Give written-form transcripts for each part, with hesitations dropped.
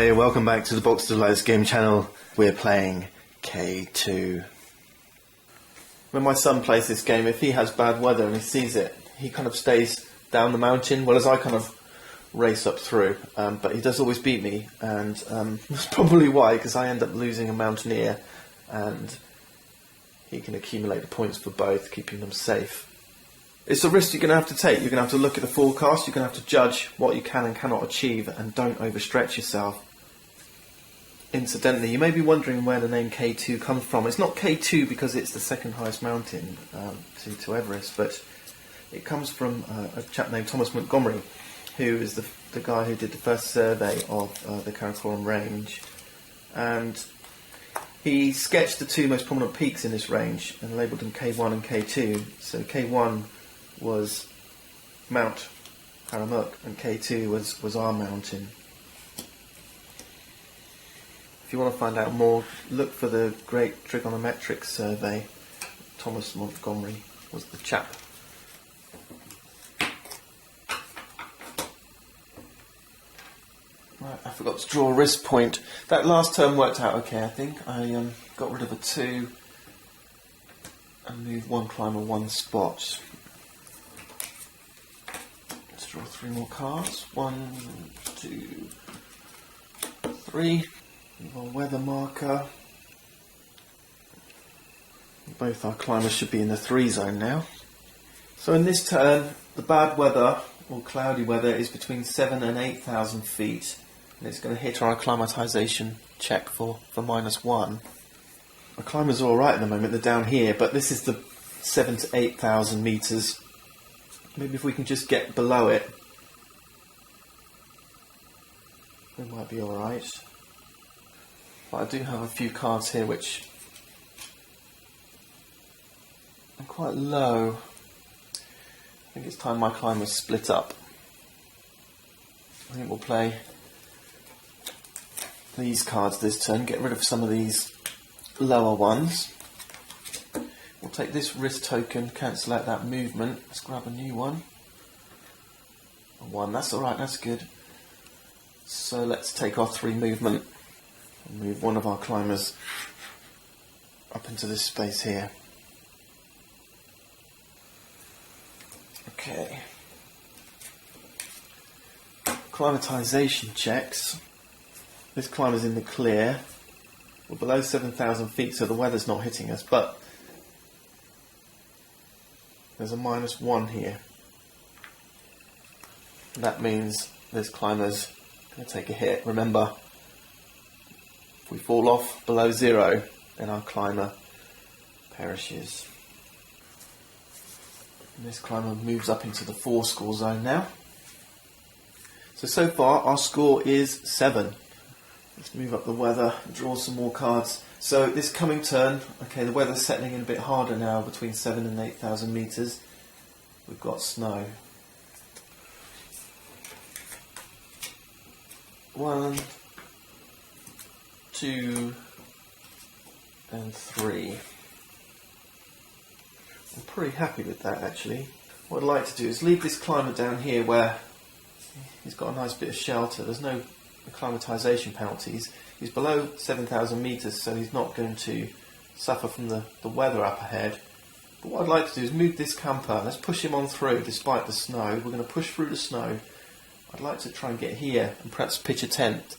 Hey, welcome back to the Box Delights game channel. We're playing K2. When my son plays this game, if he has bad weather and he sees it, he kind of stays down the mountain, whereas I kind of race up through. But he does always beat me, and that's probably why, because I end up losing a mountaineer, and he can accumulate the points for both, keeping them safe. It's a risk you're going to have to take. You're going to have to look at the forecast, you're going to have to judge what you can and cannot achieve, and don't overstretch yourself. Incidentally, you may be wondering where the name K2 comes from. It's not K2 because it's the second highest mountain to Everest, but it comes from a chap named Thomas Montgomery, who is the guy who did the first survey of the Karakoram range. And he sketched the two most prominent peaks in this range and labelled them K1 and K2. So K1 was Mount Haramuk and K2 was our mountain. If you want to find out more, look for the Great Trigonometric Survey. Thomas Montgomery was the chap. Right, I forgot to draw a wrist point. That last turn worked out okay, I think. I got rid of a 2 and moved one climber one spot. Let's draw 3 more cards. 1, 2, 3. Our weather marker. Both our climbers should be in the 3 zone now. So in this turn, the bad weather, or cloudy weather, is between 7 and 8,000 feet. And it's going to hit our acclimatisation check for -1. Our climbers are alright at the moment, they're down here, but this is the 7 to 8,000 metres. Maybe if we can just get below it, we might be alright. But I do have a few cards here which are quite low. I think it's time my climbers split up. I think we'll play these cards this turn, get rid of some of these lower ones. We'll take this wrist token, cancel out that movement. Let's grab a new one. A 1, that's alright, that's good. So let's take our 3 movement and move one of our climbers up into this space here. Okay. Acclimatisation checks. This climber's in the clear. We're below 7,000 feet, so the weather's not hitting us, but there's a -1 here. That means this climber's going to take a hit. Remember, if we fall off below 0, then our climber perishes. And this climber moves up into the 4 score zone now. So far our score is 7. Let's move up the weather and draw some more cards. So this coming turn, okay, the weather's settling in a bit harder now, between 7 and 8,000 metres. We've got snow. 1, 2, and 3. I'm pretty happy with that actually. What I'd like to do is leave this climber down here where he's got a nice bit of shelter. There's no acclimatisation penalties. He's below 7,000 metres, so he's not going to suffer from the weather up ahead. But what I'd like to do is move this camper. Let's push him on through despite the snow. We're going to push through the snow. I'd like to try and get here and perhaps pitch a tent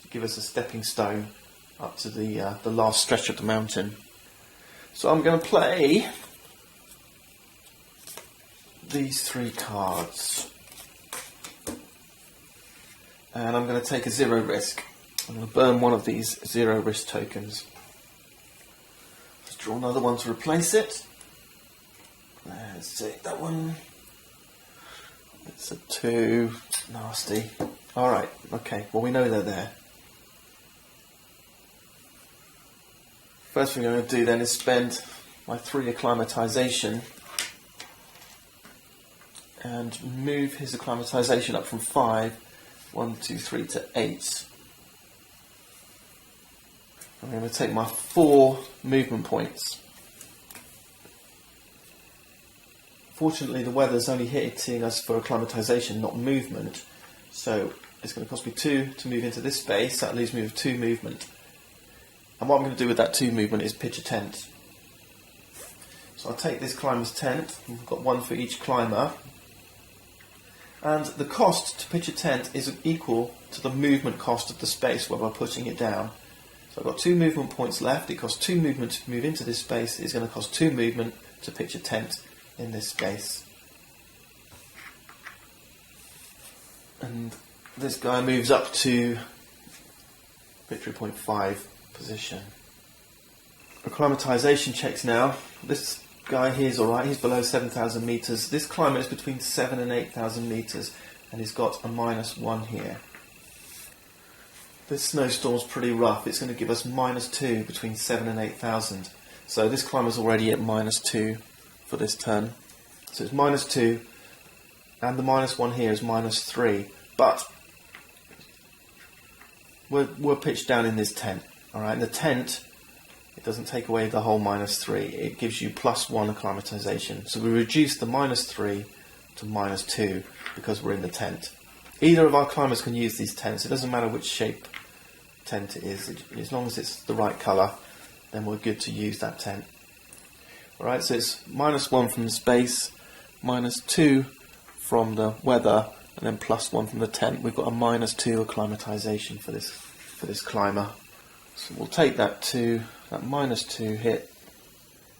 to give us a stepping stone up to the last stretch of the mountain. So I'm going to play these 3 cards. And I'm going to take a 0 risk. I'm going to burn one of these 0 risk tokens. Let's draw another one to replace it. Let's take that one. It's a 2. Nasty. Alright, okay, well we know they're there. First thing I'm going to do then is spend my 3 acclimatisation and move his acclimatisation up from 5, 1, 2, 3 to 8. I'm going to take my 4 movement points. Fortunately, the weather's only hitting us for acclimatisation, not movement. So it's going to cost me 2 to move into this space. That leaves me with 2 movement. And what I'm going to do with that 2 movement is pitch a tent. So I'll take this climber's tent. We've got 1 for each climber. And the cost to pitch a tent is equal to the movement cost of the space where we're putting it down. So I've got 2 movement points left. It costs 2 movement to move into this space. It's going to cost 2 movement to pitch a tent in this space. And this guy moves up to victory point 5 position. Acclimatization checks now. This guy here is alright, he's below 7,000 metres. This climber is between 7 and 8,000 metres, and he's got a -1 here. This snowstorm's pretty rough. It's going to give us -2 between 7 and 8,000. So this climber's already at -2 for this turn. So it's -2, and the -1 here is -3. But we're pitched down in this tent. Alright, and the tent, it doesn't take away the whole -3. It gives you +1 acclimatization. So we reduce the -3 to -2 because we're in the tent. Either of our climbers can use these tents. It doesn't matter which shape tent it is. As long as it's the right colour, then we're good to use that tent. Alright, so it's -1 from the space, -2 from the weather, and then +1 from the tent. We've got a -2 acclimatization for this climber. So we'll take that -2 hit.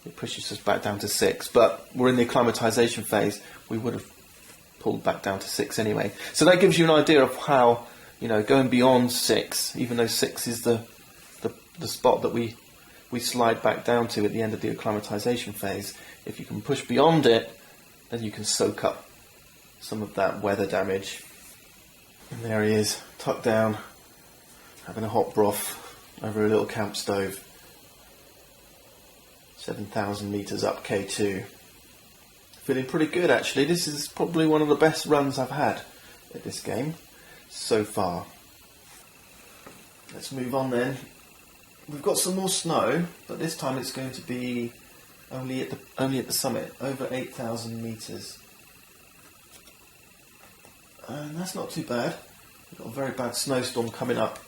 It pushes us back down to 6, but we're in the acclimatization phase. We would have pulled back down to 6 anyway. So that gives you an idea of how, going beyond 6, even though 6 is the spot that we slide back down to at the end of the acclimatization phase. If you can push beyond it, then you can soak up some of that weather damage. And there he is, tucked down, having a hot broth over a little camp stove. 7,000 metres up K2. Feeling pretty good actually. This is probably one of the best runs I've had at this game so far. Let's move on then. We've got some more snow, but this time it's going to be only at the summit, over 8,000 metres. And that's not too bad. We've got a very bad snowstorm coming up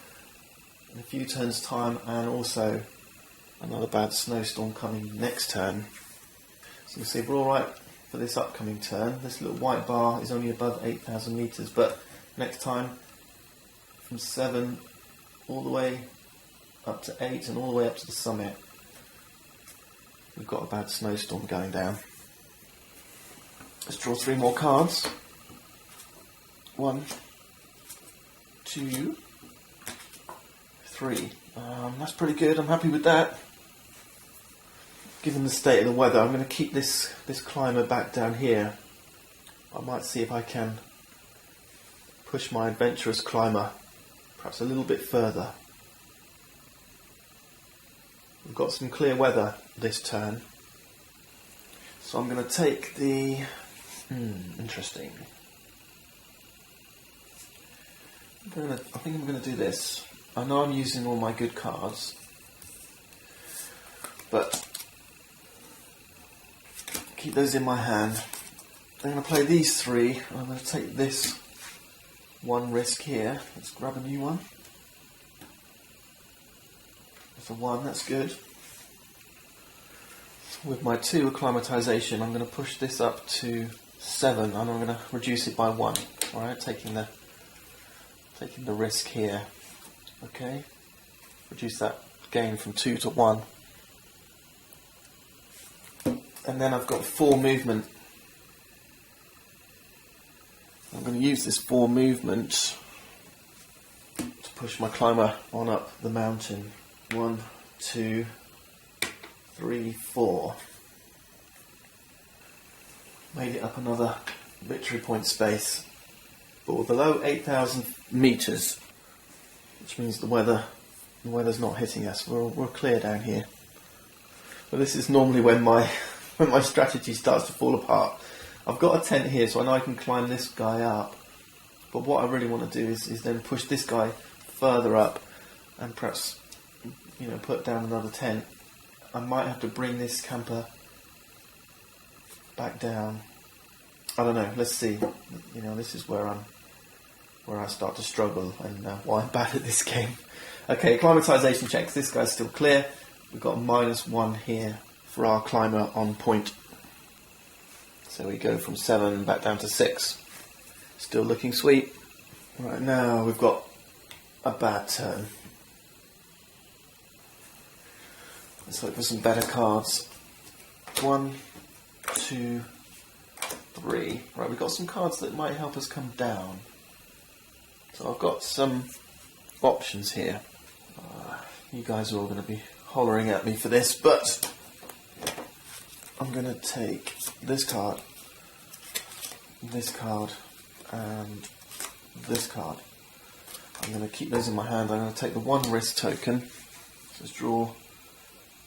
in a few turns' time, and also another bad snowstorm coming next turn. So you can see we're alright for this upcoming turn. This little white bar is only above 8,000 metres, but next time from 7 all the way up to 8 and all the way up to the summit, we've got a bad snowstorm going down. Let's draw 3 more cards. 1, 2, 3. That's pretty good. I'm happy with that. Given the state of the weather, I'm going to keep this climber back down here. I might see if I can push my adventurous climber perhaps a little bit further. We've got some clear weather this turn, so I'm going to take the... interesting. I think I'm going to do this. I know I'm using all my good cards, but keep those in my hand. I'm going to play these 3. I'm going to take this 1 risk here. Let's grab a new one. That's a 1, that's good. With my 2 acclimatization, I'm going to push this up to 7, and I'm going to reduce it by 1. Alright, taking the risk here. Okay, reduce that gain from 2 to 1. And then I've got 4 movement. I'm going to use this 4 movement to push my climber on up the mountain. 1, 2, 3, 4. Made it up another victory point space. But we're below 8,000 metres, which means the weather's not hitting us. We're clear down here. But this is normally when my strategy starts to fall apart. I've got a tent here, so I know I can climb this guy up. But what I really want to do is then push this guy further up, and perhaps put down another tent. I might have to bring this camper back down. I don't know. Let's see. This is where where I start to struggle and why I'm bad at this game. Okay, acclimatization checks. This guy's still clear. We've got -1 here for our climber on point. So we go from 7 back down to 6. Still looking sweet. Right now we've got a bad turn. Let's look for some better cards. 1, 2, 3. Right, we've got some cards that might help us come down. So I've got some options here. You guys are all going to be hollering at me for this, but I'm going to take this card, and this card. I'm going to keep those in my hand. I'm going to take the 1 risk token. So let's draw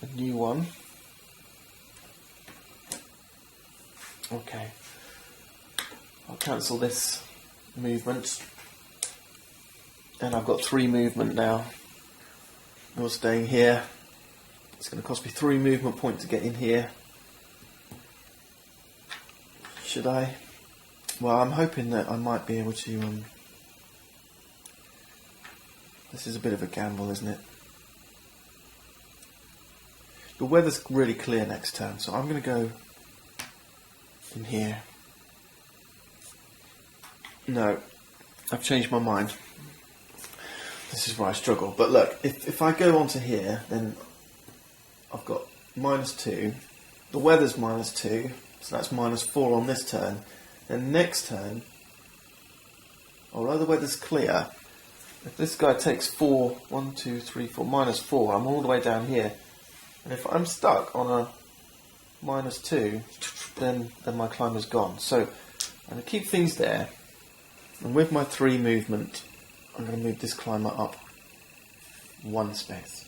a new one. Okay. I'll cancel this movement. And I've got 3 movement now. You're staying here. It's going to cost me 3 movement points to get in here. Should I? Well, I'm hoping that I might be able to... This is a bit of a gamble, isn't it? The weather's really clear next turn, so I'm going to go in here. No, I've changed my mind. This is where I struggle. But look, if I go onto here, then I've got -2. The weather's -2, so that's -4 on this turn. Then next turn, although the weather's clear, if this guy takes 4, 1, 2, 3, 4, -4, I'm all the way down here. And if I'm stuck on a -2, then my climber's gone. So I'm going to keep things there. And with my 3 movement, I'm going to move this climber up 1 space.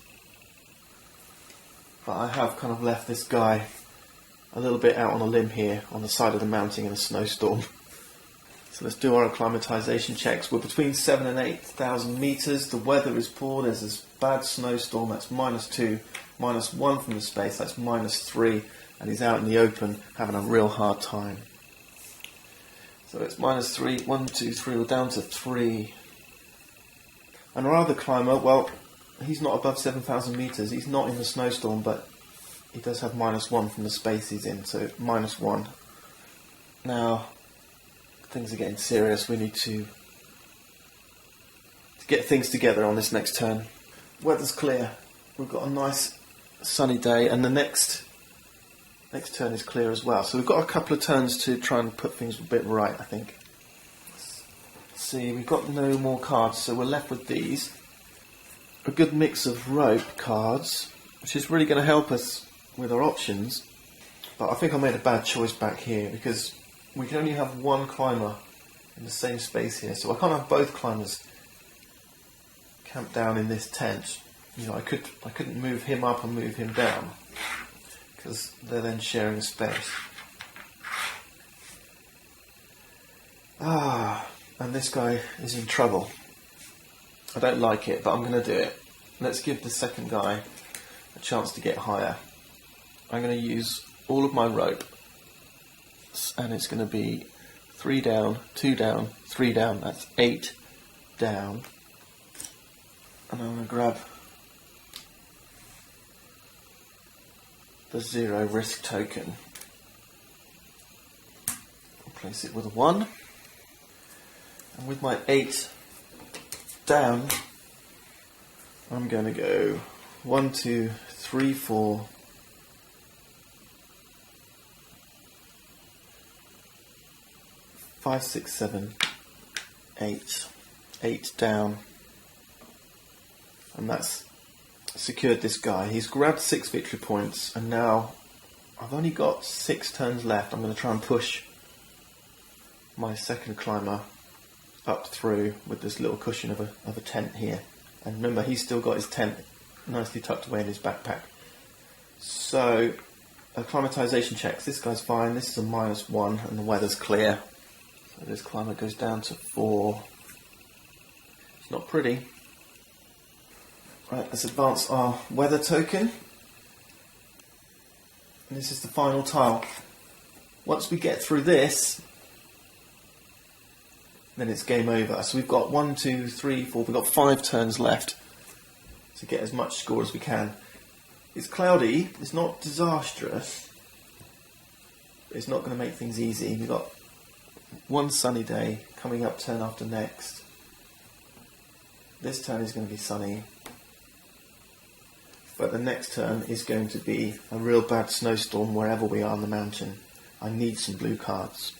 But I have kind of left this guy a little bit out on a limb here on the side of the mountain in a snowstorm. So let's do our acclimatization checks. We're between 7,000 and 8,000 meters. The weather is poor. There's this bad snowstorm. That's -2, -1 from the space. That's -3. And he's out in the open having a real hard time. So it's -3, 1, 2, 3. We're down to 3. And our other climber, well, he's not above 7,000 meters. He's not in the snowstorm, but he does have -1 from the space he's in. So -1. Now, things are getting serious. We need to get things together on this next turn. Weather's clear. We've got a nice sunny day, and the next turn is clear as well. So we've got a couple of turns to try and put things a bit right, I think. Let's see, we've got no more cards, so we're left with these. A good mix of rope cards, which is really going to help us with our options. But I think I made a bad choice back here, because we can only have 1 climber in the same space here, so I can't have both climbers camped down in this tent. You know, I couldn't move him up and move him down, because they're then sharing space. And this guy is in trouble. I don't like it, but I'm going to do it. Let's give the second guy a chance to get higher. I'm going to use all of my rope, and it's going to be 3 down, 2 down, 3 down. That's 8 down. And I'm going to grab the 0 risk token. Place it with a 1. And with my 8 down, I'm going to go 1, 2, 3, 4, 5, 6, 7, 8. 8 down. And that's secured this guy. He's grabbed 6 victory points, and now I've only got 6 turns left. I'm going to try and push my second climber up through with this little cushion of a tent here. And remember, he's still got his tent nicely tucked away in his backpack. So, acclimatization checks. This guy's fine. This is a -1, and the weather's clear. So this climber goes down to 4. It's not pretty. Right, let's advance our weather token. And this is the final tile. Once we get through this, then it's game over. So we've got 1, 2, 3, 4, we've got 5 turns left to get as much score as we can. It's cloudy, it's not disastrous, but it's not going to make things easy. We've got one sunny day coming up turn after next. This turn is going to be sunny, but the next turn is going to be a real bad snowstorm wherever we are on the mountain. I need some blue cards.